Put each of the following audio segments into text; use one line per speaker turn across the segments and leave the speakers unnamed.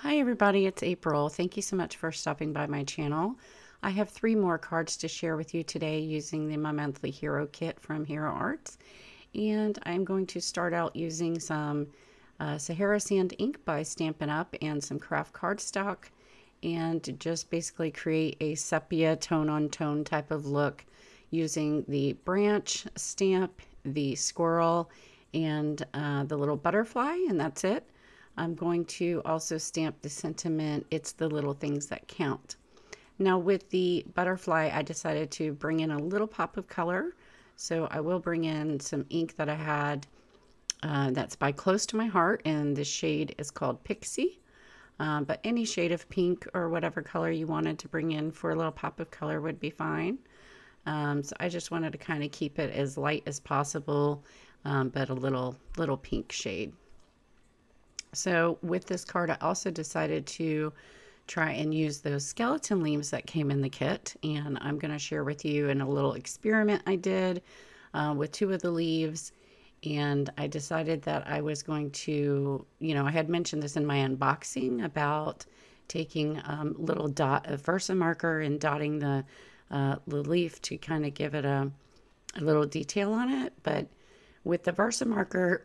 Hi everybody, it's April. Thank you so much for stopping by my channel. I have 3 more cards to share with you today using the My Monthly Hero Kit from Hero Arts. And I'm going to start out using some Sahara Sand ink by Stampin' Up! And some craft cardstock, and just basically create a sepia tone-on-tone type of look using the branch stamp, the squirrel, and the little butterfly, and that's it. I'm going to also stamp the sentiment, "It's the little things that count." Now with the butterfly, I decided to bring in a little pop of color. So I will bring in some ink that I had that's by Close to My Heart, and the shade is called Pixie. But any shade of pink or whatever color you wanted to bring in for a little pop of color would be fine. So I just wanted to kind of keep it as light as possible, but a little pink shade. So with this card, I also decided to try and use those skeleton leaves that came in the kit. And I'm going to share with you in a little experiment I did with 2 of the leaves. And I decided that I was going to, I had mentioned this in my unboxing about taking a little dot of Versamarker and dotting the leaf to kind of give it a little detail on it. But with the Versamarker,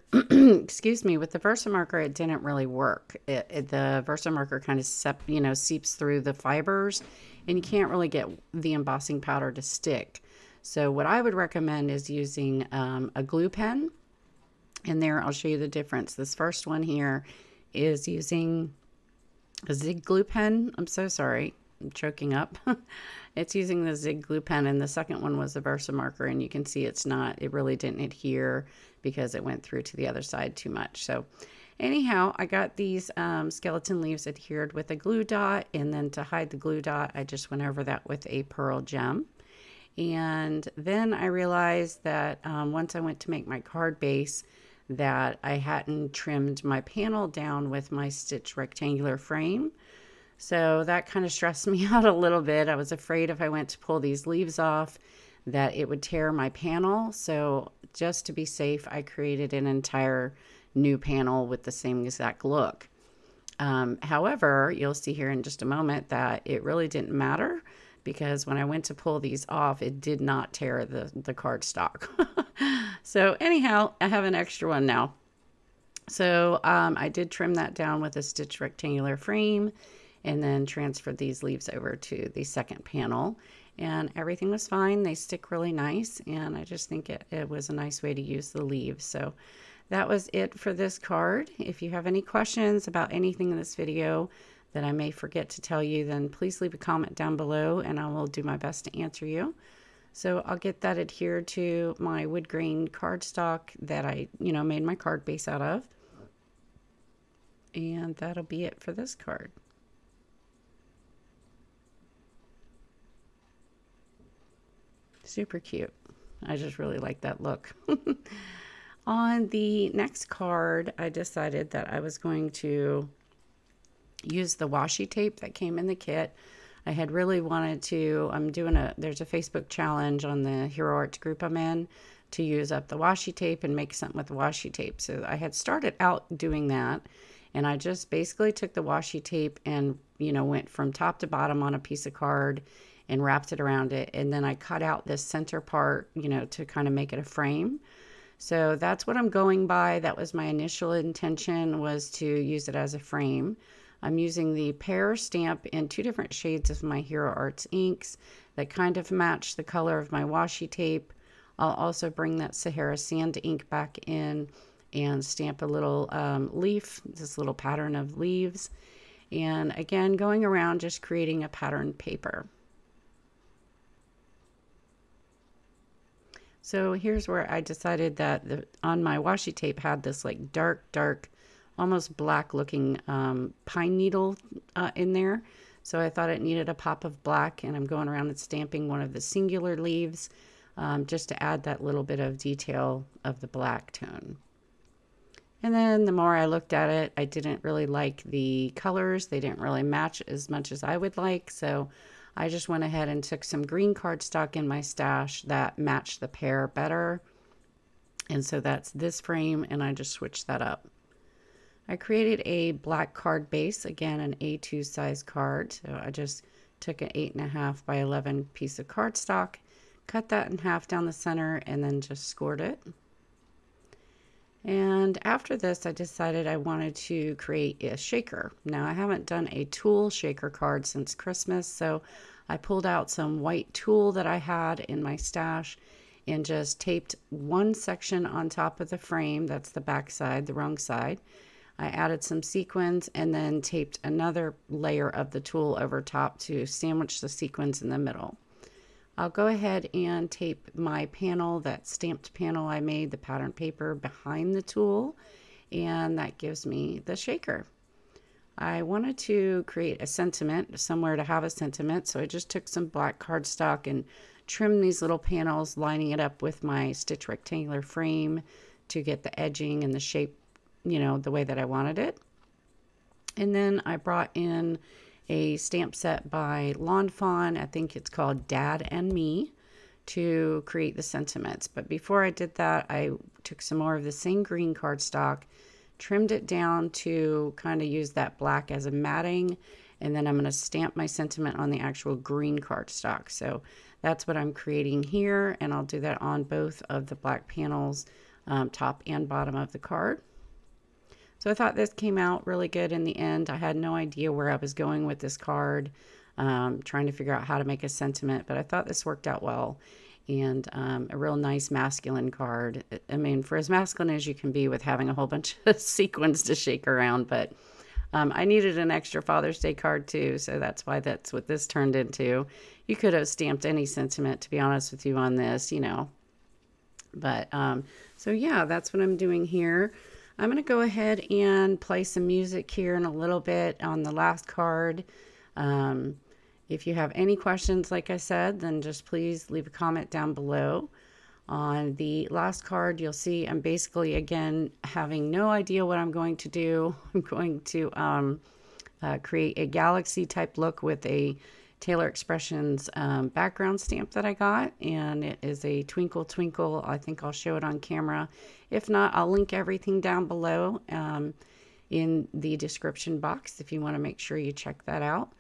excuse me, with the Versamarker, it didn't really work. The Versamarker kind of seeps through the fibers, and you can't really get the embossing powder to stick. So what I would recommend is using a glue pen. And there, I'll show you the difference. This first one here is using a Zig glue pen. I'm so sorry, I'm choking up. It's using the Zig glue pen, and the second one was the Versamarker, and you can see it really didn't adhere because it went through to the other side too much. So anyhow, I got these skeleton leaves adhered with a glue dot, and then to hide the glue dot, I just went over that with a pearl gem. And then I realized that once I went to make my card base, that I hadn't trimmed my panel down with my stitch rectangular frame. So that kind of stressed me out a little bit. I was afraid if I went to pull these leaves off that it would tear my panel. So just to be safe, I created an entire new panel with the same exact look. However, you'll see here in just a moment that it really didn't matter, because when I went to pull these off, it did not tear the cardstock. So anyhow, I have an extra one now. So I did trim that down with a stitch rectangular frame, and then transferred these leaves over to the second panel, and everything was fine. They stick really nice, and I just think it was a nice way to use the leaves. So that was it for this card. If you have any questions about anything in this video that I may forget to tell you, then please leave a comment down below, and I will do my best to answer you. So I'll get that adhered to my wood grain cardstock that I, made my card base out of. And that'll be it for this card. Super cute. I just really like that look. On the next card, I decided that I was going to use the washi tape that came in the kit. I had really wanted to, there's a Facebook challenge on the Hero Arts group I'm in to use up the washi tape and make something with the washi tape. So I had started out doing that, and I just basically took the washi tape and, went from top to bottom on a piece of card and wrapped it around it. And then I cut out this center part, to kind of make it a frame. So that's what I'm going by. That was my initial intention, was to use it as a frame. I'm using the pear stamp in 2 different shades of my Hero Arts inks that kind of match the color of my washi tape. I'll also bring that Sahara Sand ink back in and stamp a little leaf, this little pattern of leaves. And again, going around just creating a patterned paper. So here's where I decided that on my washi tape had this like dark, almost black looking pine needle in there. So I thought it needed a pop of black, and I'm going around and stamping one of the singular leaves just to add that little bit of detail of the black tone. And then the more I looked at it, I didn't really like the colors. They didn't really match as much as I would like. So I just went ahead and took some green cardstock in my stash that matched the pear better. And so that's this frame, and I just switched that up. I created a black card base, again an A2 size card. So I just took an 8.5 by 11 piece of cardstock, cut that in half down the center, and then just scored it. And after this, I decided I wanted to create a shaker. Now, I haven't done a tulle shaker card since Christmas, so I pulled out some white tulle that I had in my stash and just taped one section on top of the frame. That's the back side, the wrong side. I added some sequins and then taped another layer of the tulle over top to sandwich the sequins in the middle. I'll go ahead and tape my panel, that stamped panel I made, the pattern paper, behind the tulle, and that gives me the shaker. I wanted to create a sentiment, somewhere to have a sentiment, so I just took some black cardstock and trimmed these little panels, lining it up with my stitch rectangular frame to get the edging and the shape, you know, the way that I wanted it. And then I brought in a stamp set by Lawn Fawn, I think it's called Dad and Me, to create the sentiments. But before I did that, I took some more of the same green cardstock, trimmed it down to kind of use that black as a matting, and then I'm going to stamp my sentiment on the actual green cardstock. So that's what I'm creating here, and I'll do that on both of the black panels, top and bottom of the card. So I thought this came out really good in the end. I had no idea where I was going with this card, trying to figure out how to make a sentiment, but I thought this worked out well. And a real nice masculine card. I mean, for as masculine as you can be with having a whole bunch of sequins to shake around, but I needed an extra Father's Day card too, so that's why that's what this turned into. You could have stamped any sentiment, to be honest with you, on this, you know. But, so yeah, that's what I'm doing here. I'm going to go ahead and play some music here in a little bit on the last card. If you have any questions, like I said, then just please leave a comment down below. On the last card, you'll see I'm basically, again, having no idea what I'm going to do. I'm going to create a galaxy type look with a Taylor Expressions background stamp that I got, and it is a Twinkle Twinkle. I think I'll show it on camera. If not, I'll link everything down below in the description box if you want to make sure you check that out.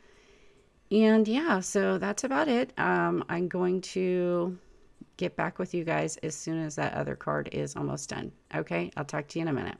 And yeah, so that's about it. I'm going to get back with you guys as soon as that other card is almost done. Okay, I'll talk to you in a minute.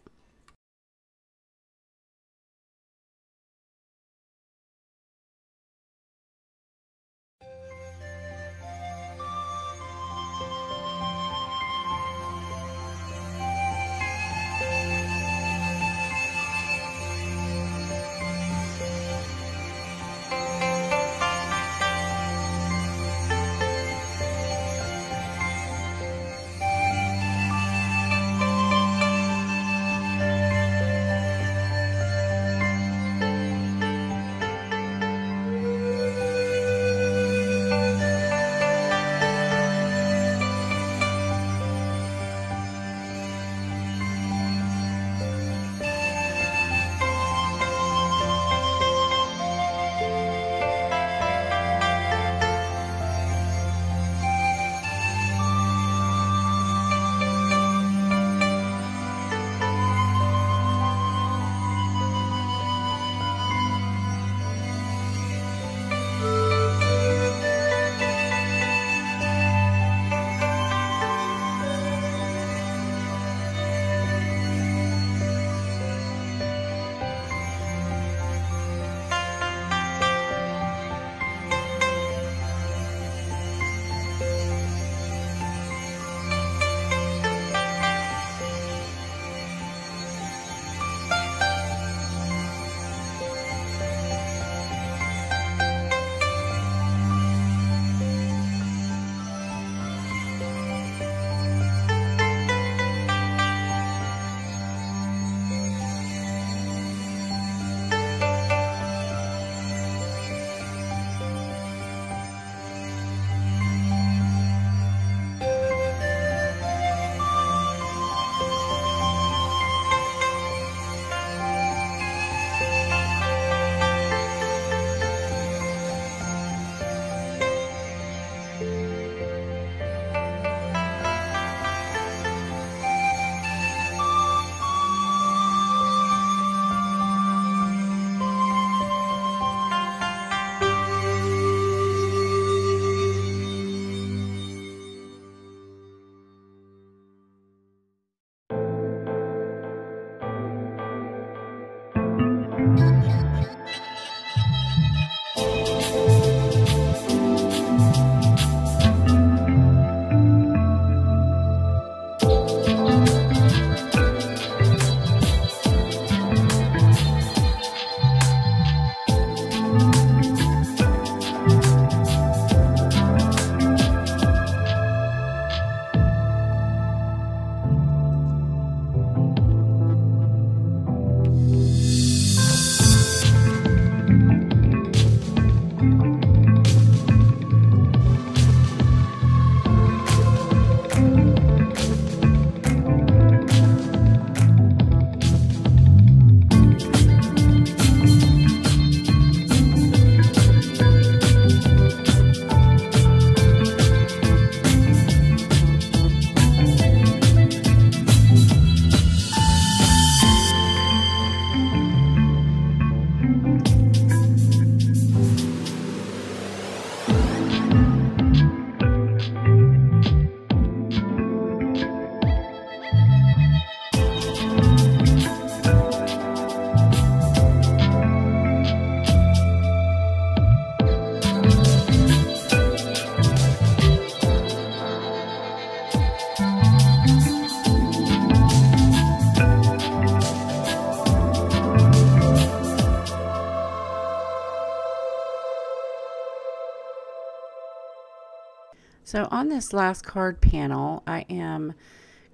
So on this last card panel, I am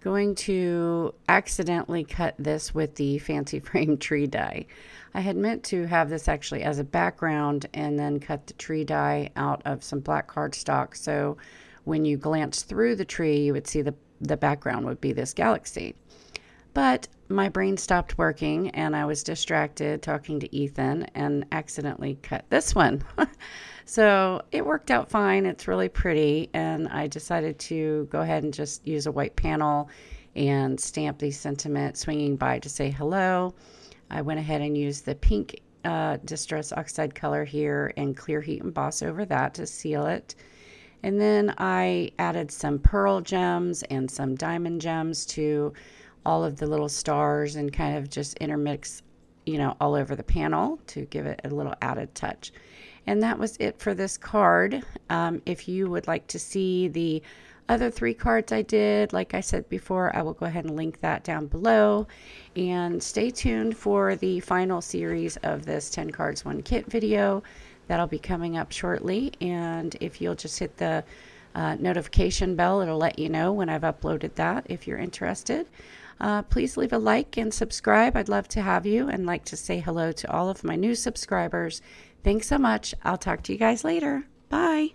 going to accidentally cut this with the fancy frame tree die. I had meant to have this actually as a background and then cut the tree die out of some black cardstock, so when you glance through the tree you would see the background would be this galaxy. But my brain stopped working and I was distracted talking to Ethan and accidentally cut this one. So it worked out fine. It's really pretty, and I decided to go ahead and just use a white panel and stamp the sentiment swinging by to say hello. I went ahead and used the pink Distress Oxide color here and clear heat emboss over that to seal it. And then I added some pearl gems and some diamond gems to all of the little stars and kind of just intermix, you know, all over the panel to give it a little added touch. And that was it for this card. If you would like to see the other 3 cards I did, like I said before, I will go ahead and link that down below. And stay tuned for the final series of this 10 cards 1 kit video. That'll be coming up shortly. And if you'll just hit the notification bell, it'll let you know when I've uploaded that if you're interested. Please leave a like and subscribe. I'd love to have you, and like to say hello to all of my new subscribers. Thanks so much. I'll talk to you guys later. Bye.